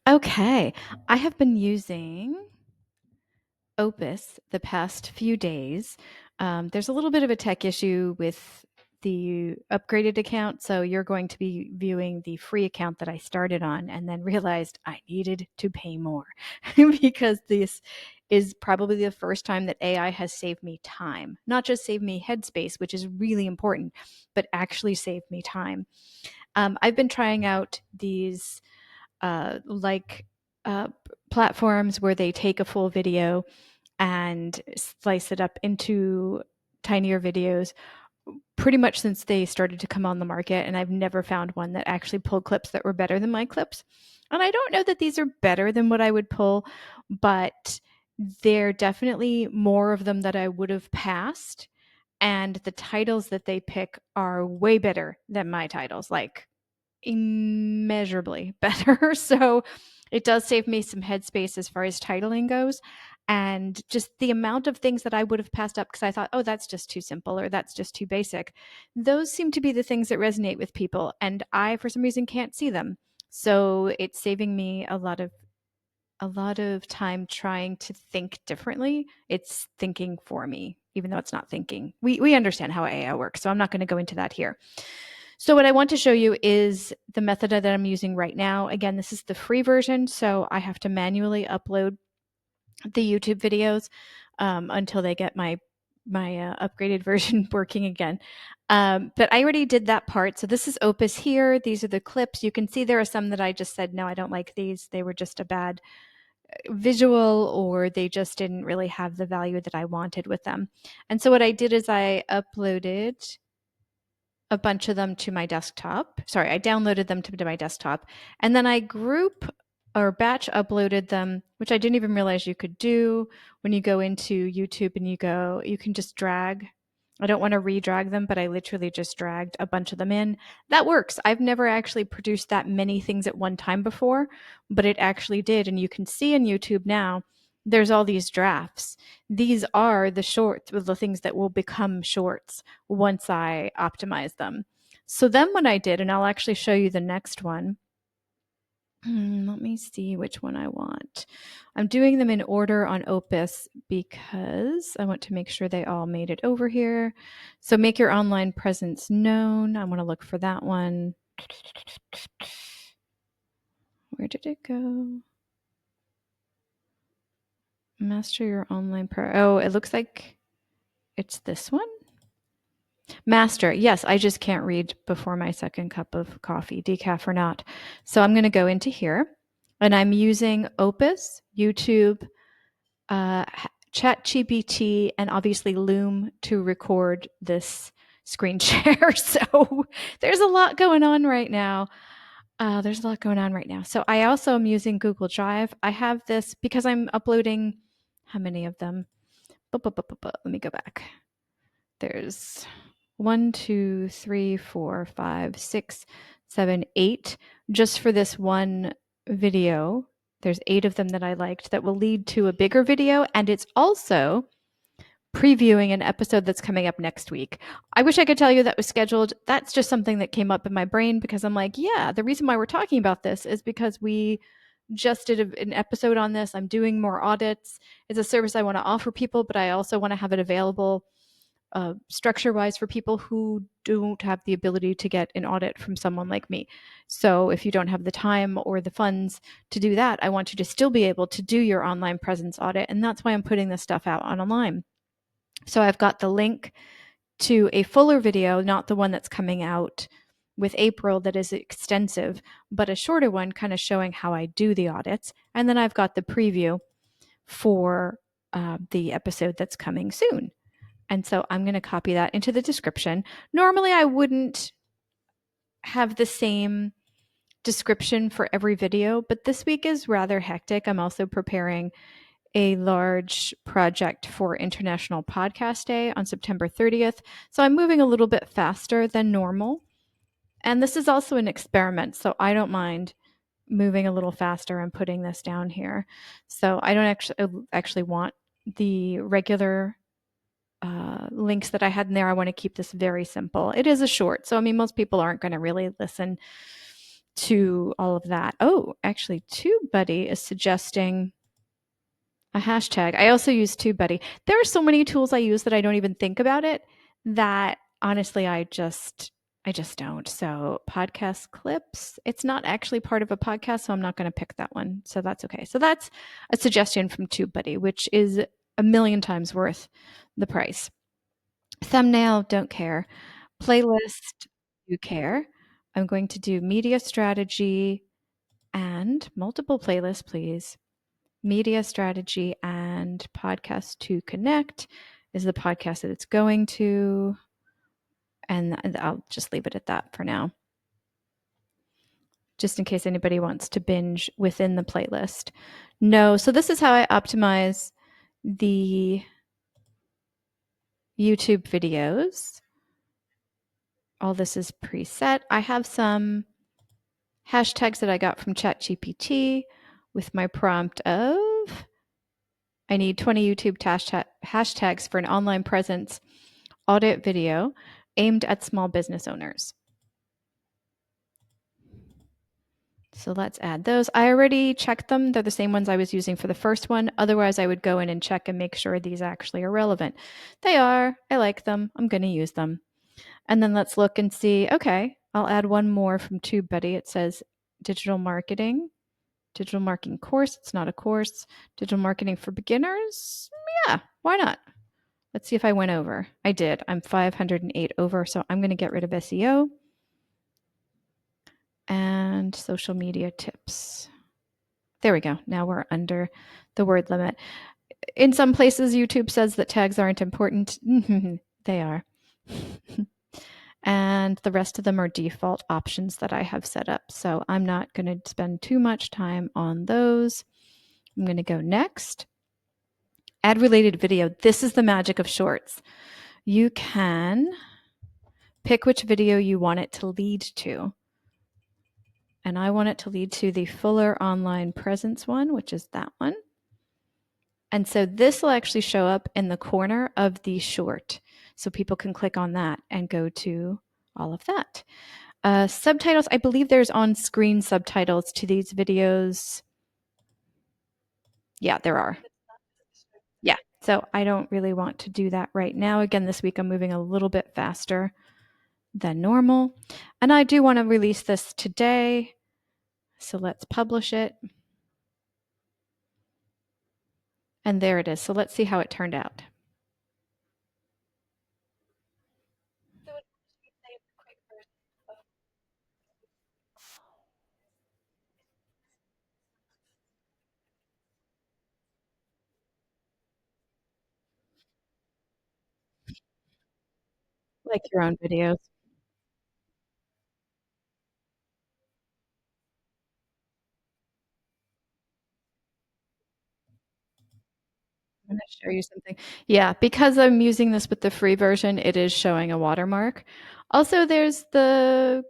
Okay, I have been using Opus the past few days. There's a little bit of a tech issue with the upgraded account, so you're going to be viewing the free account that I started on and then realized I needed to pay more because this is probably the first time that AI has saved me time. Not just saved me headspace, which is really important, but actually saved me time. I've been trying out these like platforms where they take a full video and slice it up into tinier videos pretty much since they started to come on the market. And I've never found one that actually pulled clips that were better than my clips. And I don't know that these are better than what I would pull, but they're definitely more of them that I would have passed. And the titles that they pick are way better than my titles, like immeasurably better. So it does save me some headspace as far as titling goes. And just the amount of things that I would have passed up because I thought, oh, that's just too simple or that's just too basic. Those seem to be the things that resonate with people. And I, for some reason, can't see them. So it's saving me a lot of time trying to think differently. It's thinking for me, even though it's not thinking. We understand how AI works, so I'm not going to go into that here. So what I want to show you is the method that I'm using right now. Again, this is the free version, so I have to manually upload the YouTube videos until they get my upgraded version working again. But I already did that part. So this is Opus here. These are the clips. You can see there are some that I just said, no, I don't like these. They were just a bad visual or they just didn't really have the value that I wanted with them. And so what I did is I uploaded a bunch of them to my desktop. Sorry, I downloaded them to my desktop. And then I group or batch uploaded them, which I didn't even realize you could do when you go into YouTube and you can just drag. I don't want to re-drag them, but I literally just dragged a bunch of them in. That works. I've never actually produced that many things at one time before, but it actually did. And you can see in YouTube now, there's all these drafts. These are the shorts, the things that will become shorts once I optimize them. So then what I did, and I'll actually show you the next one. Let me see which one I want. I'm doing them in order on Opus because I want to make sure they all made it over here. So make your online presence known. I want to look for that one. Where did it go? Master your online Oh, it looks like it's this one. Master, yes, I just can't read before my second cup of coffee, decaf or not. So I'm going to go into here and I'm using Opus, YouTube, uh, ChatGPT, and obviously Loom to record this screen share. So there's a lot going on right now. So I also am using Google Drive. I have this because I'm uploading how many of them? Let me go back. There's 1, 2, 3, 4, 5, 6, 7, 8 just for this one video. There's 8 of them that I liked that will lead to a bigger video, and it's also previewing an episode that's coming up next week. I wish I could tell you that was scheduled. That's just something that came up in my brain because I'm like, yeah, the reason why we're talking about this is because we just did an episode on this. I'm doing more audits. It's a service I want to offer people, but I also want to have it available structure wise for people who don't have the ability to get an audit from someone like me. So if you don't have the time or the funds to do that, I want you to still be able to do your online presence audit. And that's why I'm putting this stuff out on online. So I've got the link to a fuller video, not the one that's coming out with April that is extensive, but a shorter one kind of showing how I do the audits. And then I've got the preview for the episode that's coming soon. And so I'm going to copy that into the description. Normally, I wouldn't have the same description for every video, but this week is rather hectic. I'm also preparing a large project for International Podcast Day on September 30th. So I'm moving a little bit faster than normal. And this is also an experiment, so I don't mind moving a little faster and putting this down here. So I don't actually want the regular links that I had in there. I want to keep this very simple. It is a short, so I mean, most people aren't going to really listen to all of that. Oh, actually, too TubeBuddy is suggesting a hashtag. I also use TubeBuddy. There are so many tools I use that I don't even think about it, that honestly I just don't. So podcast clips, it's not actually part of a podcast, so I'm not going to pick that one. So that's okay. So that's a suggestion from TubeBuddy, which is a million times worth the price. Thumbnail, don't care. Playlist, do care. I'm going to do media strategy and multiple playlists, please. Media strategy and podcast to connect is the podcast that it's going to. And I'll just leave it at that for now, just in case anybody wants to binge within the playlist. No, so this is how I optimize the YouTube videos. All this is preset. I have some hashtags that I got from ChatGPT with my prompt of I need 20 YouTube hashtags for an online presence audit video aimed at small business owners. So let's add those. I already checked them. They're the same ones I was using for the first one. Otherwise, I would go in and check and make sure these actually are relevant. They are. I like them. I'm going to use them. And then let's look and see. Okay, I'll add one more from TubeBuddy. It says digital marketing course. It's not a course. Digital marketing for beginners. Yeah, why not? Let's see if I went over. I did. I'm 508 over, so I'm going to get rid of SEO and social media tips. There we go. Now we're under the word limit. In some places, YouTube says that tags aren't important. They are. And the rest of them are default options that I have set up. So I'm not going to spend too much time on those. I'm going to go next. Add related video. This is the magic of shorts. You can pick which video you want it to lead to. And I want it to lead to the Fuller Online Presence one, which is that one. And so this will actually show up in the corner of the short. So people can click on that and go to all of that. Subtitles, I believe there's on-screen subtitles to these videos. Yeah, there are. Yeah, so I don't really want to do that right now. Again, this week I'm moving a little bit faster than normal. And I do want to release this today. So let's publish it. And there it is. So let's see how it turned out. Like your own videos. I'm going to show you something. Yeah, because I'm using this with the free version, it is showing a watermark. Also, there's the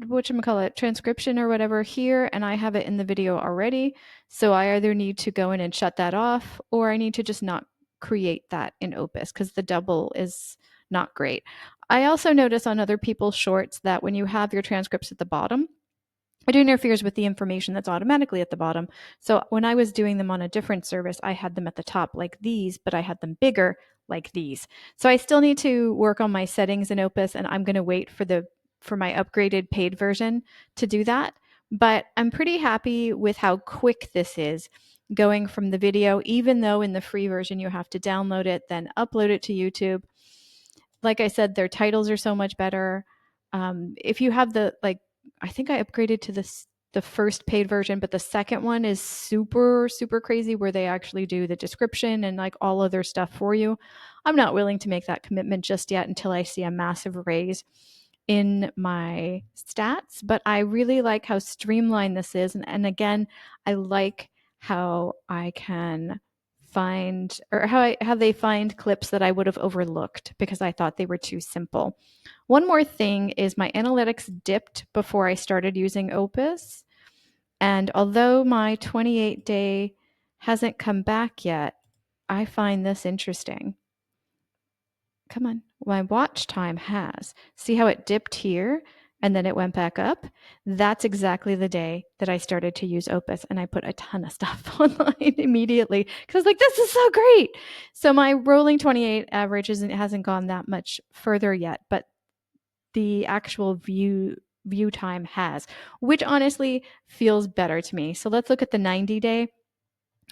whatchamacallit, transcription or whatever here, and I have it in the video already. So I either need to go in and shut that off, or I need to just not create that in Opus because the double is not great. I also notice on other people's shorts that when you have your transcripts at the bottom, it interferes with the information that's automatically at the bottom. So when I was doing them on a different service, I had them at the top like these, but I had them bigger like these. So I still need to work on my settings in Opus, and I'm going to wait for my upgraded paid version to do that. But I'm pretty happy with how quick this is going from the video, even though in the free version you have to download it, then upload it to YouTube. Like I said, their titles are so much better. If you have I think I upgraded to the first paid version, but the second one is super, super crazy where they actually do the description and like all other stuff for you. I'm not willing to make that commitment just yet until I see a massive raise in my stats, but I really like how streamlined this is. And again, I like how I can find or how they find clips that I would have overlooked because I thought they were too simple. One more thing is my analytics dipped before I started using Opus. And although my 28-day hasn't come back yet, I find this interesting. Come on. My watch time has. See how it dipped here and then it went back up. That's exactly the day that I started to use Opus, and I put a ton of stuff online immediately because I was like, this is so great. So my rolling 28 average hasn't gone that much further yet, but the actual view time has, which honestly feels better to me. So let's look at the 90-day.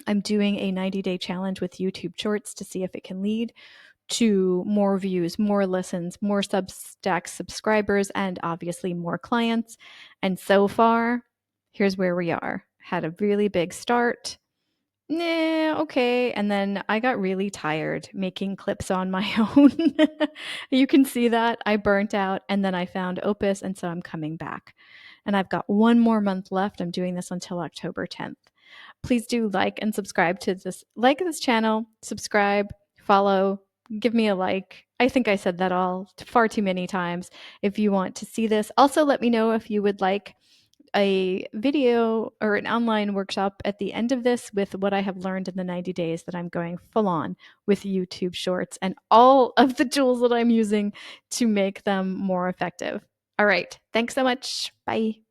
I'm doing a 90-day challenge with YouTube Shorts to see if it can lead to more views, more listens, more Substack subscribers, and obviously more clients. And so far, here's where we are. Had a really big start. Nah, okay. And then I got really tired making clips on my own. You can see that I burnt out, and then I found Opus, and so I'm coming back. And I've got one more month left. I'm doing this until October 10th. Please do like and subscribe to this channel, subscribe, follow, give me a like. I think I said that all far too many times. If you want to see this, also let me know if you would like a video or an online workshop at the end of this with what I have learned in the 90 days that I'm going full on with YouTube Shorts and all of the tools that I'm using to make them more effective. All right. Thanks so much. Bye.